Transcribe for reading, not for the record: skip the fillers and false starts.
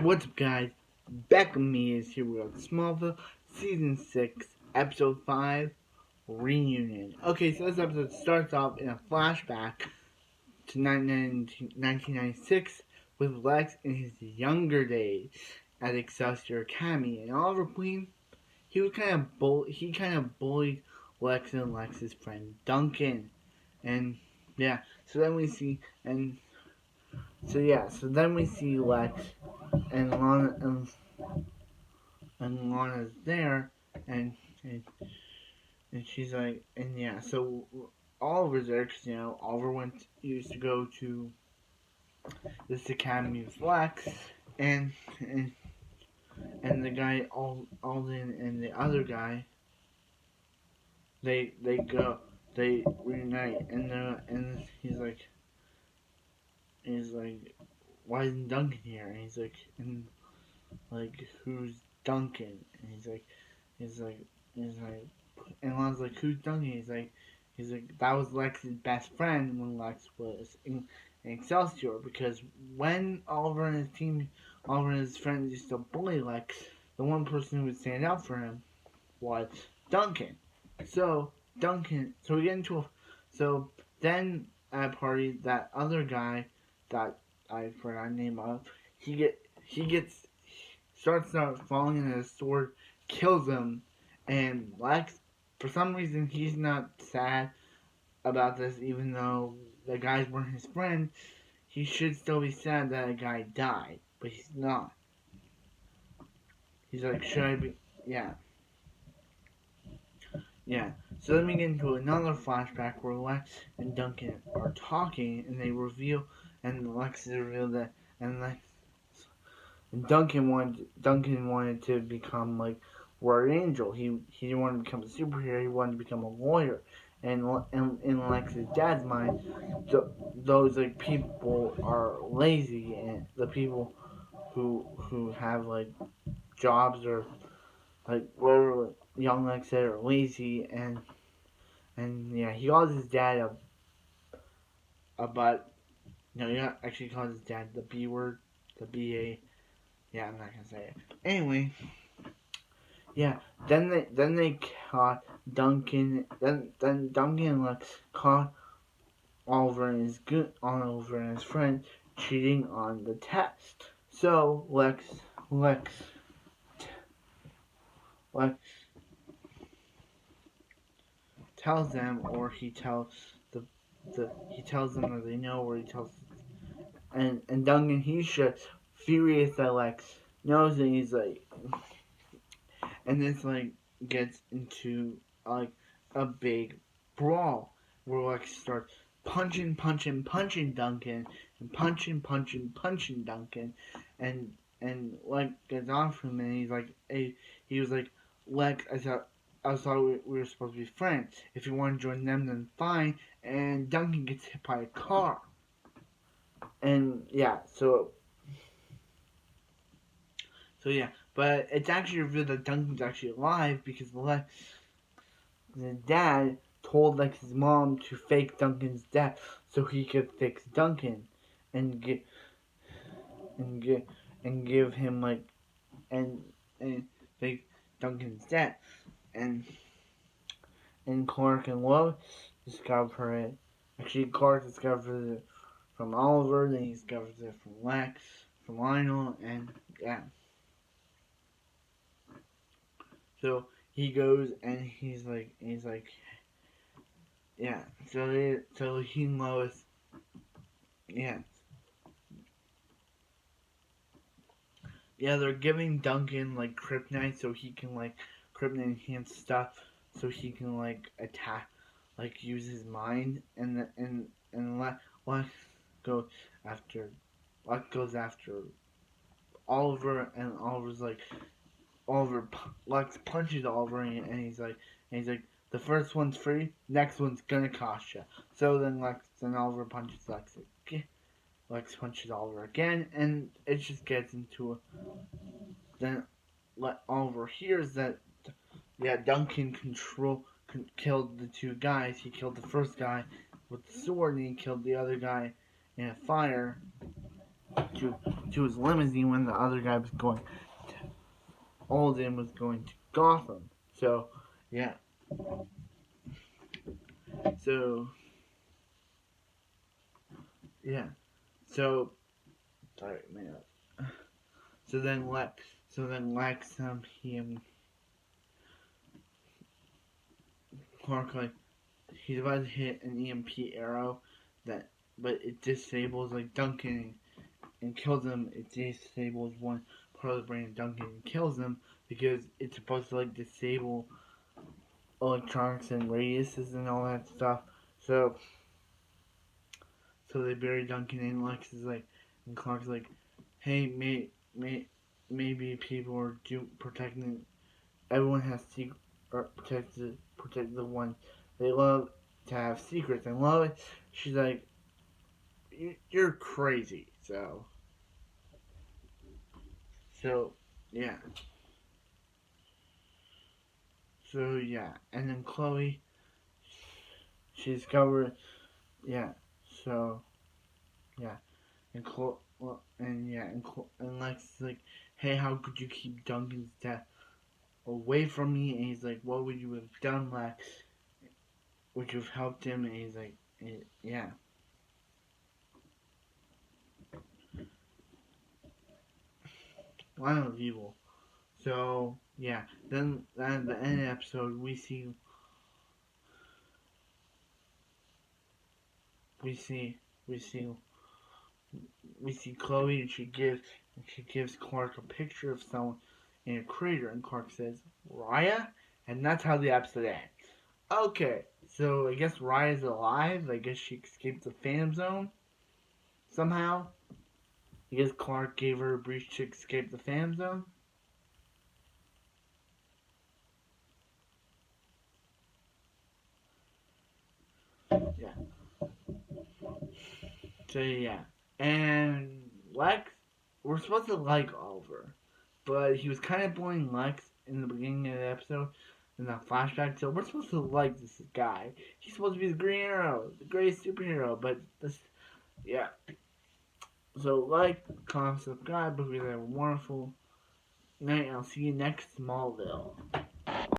What's up, guys? Back with me is here with Smallville, Season 6, Episode 5, Reunion. Okay, so this episode starts off in a flashback to 1996 with Lex in his younger days at Excelsior Academy. And Oliver Queen, he kind of bullied Lex and Lex's friend Duncan. And yeah, so then we see, and so then we see Lex and Lana's there, and, and and she's like, and yeah, so Oliver's there because Oliver used to go to this academy with Lex, and and and the guy Alden and the other guy, they reunite, and he's like, why isn't Duncan here? And who's Duncan? And he's like, he's like, and Lon's like, who's Duncan? He's like, that was Lex's best friend when Lex was in Excelsior. Because when Oliver and his friends used to bully Lex, the one person who would stand up for him was Duncan. So so we get into so then at a party, that other guy that I forgot the name of, he gets starts out falling in his sword, kills him, and Lex, for some reason, he's not sad about this, even though the guys weren't his friend. He should still be sad that a guy died, but he's not. He's like, should I be? Yeah, yeah. So then we get into another flashback where Lex and Duncan are talking, and and Lex is revealed that, and Lex and Duncan wanted to become like Warrior Angel. He didn't want to become a superhero. He wanted to become a lawyer. And in Lex's dad's mind, those like people are lazy, and the people who have like jobs or like whatever young Lex said are lazy, and yeah, he calls his dad a but no, he actually calls his dad the B word, the BA. Yeah, I'm not gonna say it. Anyway, yeah. Then they caught Duncan. Then Duncan and Lex caught Oliver and his friend cheating on the test. So Lex Lex tells them, or the he tells them that they know, or he tells and Duncan, he's just furious that Lex knows, and he's like, and this like gets into like a big brawl where Lex starts punching Duncan, and punching Duncan, and Lex gets off him, and he was like, Lex, I thought we were supposed to be friends. If you want to join them, then fine. And Duncan gets hit by a car, and yeah, so yeah, but it's actually revealed that Duncan's actually alive because the dad told Lex's mom to fake Duncan's death so he could fix Duncan and get and get and give him and fake Duncan's death, and Clark and Lois discover it. Actually, Clark discovers it from Oliver, then he discovers it from Lex, from Lionel, and yeah. So he goes and he's like, yeah. So he and Lois, yeah, yeah. They're giving Duncan like kryptonite so he can like kryptonite enhance stuff so he can like attack, like use his mind, and let go after goes after Oliver, and Lex punches Oliver, and he's like, the first one's free, next one's gonna cost you. So then Oliver punches Lex again. Lex punches Oliver again, and it just gets into then Oliver hears that yeah, Duncan killed the two guys. He killed the first guy with the sword, and he killed the other guy in a fire. to his limousine when the other guy was going. Alden was going to Gotham. So yeah. So yeah. So sorry, man. So then Lex he Clark like he's about to hit an EMP arrow that but it disables like Duncan and kills him. It disables one part of the brain of Duncan and kills him because it's supposed to like disable electronics and radiuses and all that stuff. So they bury Duncan and Lex is like and Clark's like, hey, maybe people are protecting. Everyone has secret or protect the one they love to have secrets and love it. She's like, you're crazy. So yeah. So yeah, and then Chloe, she discovered yeah. So yeah, and and Lex is like, hey, how could you keep Duncan's death away from me? And he's like, what would you have done, Lex? Would you have helped him? And he's like, yeah, line of evil. So yeah, then at the end of the episode, we see we see we see Chloe, and she gives Clark a picture of someone in a crater, and Clark says Raya, and that's how the episode ends. Okay, so I guess Raya's alive. I guess she escaped the Phantom Zone somehow. I guess Clark gave her a breach to escape the Phantom Zone. Yeah. So yeah, and Lex, we're supposed to like Oliver, but he was kind of boring Lex in the beginning of the episode, in that flashback. So we're supposed to like this guy. He's supposed to be the Green Arrow, the greatest superhero. But this, yeah. So like, comment, subscribe. Hope you have a wonderful night. I'll see you next Smallville.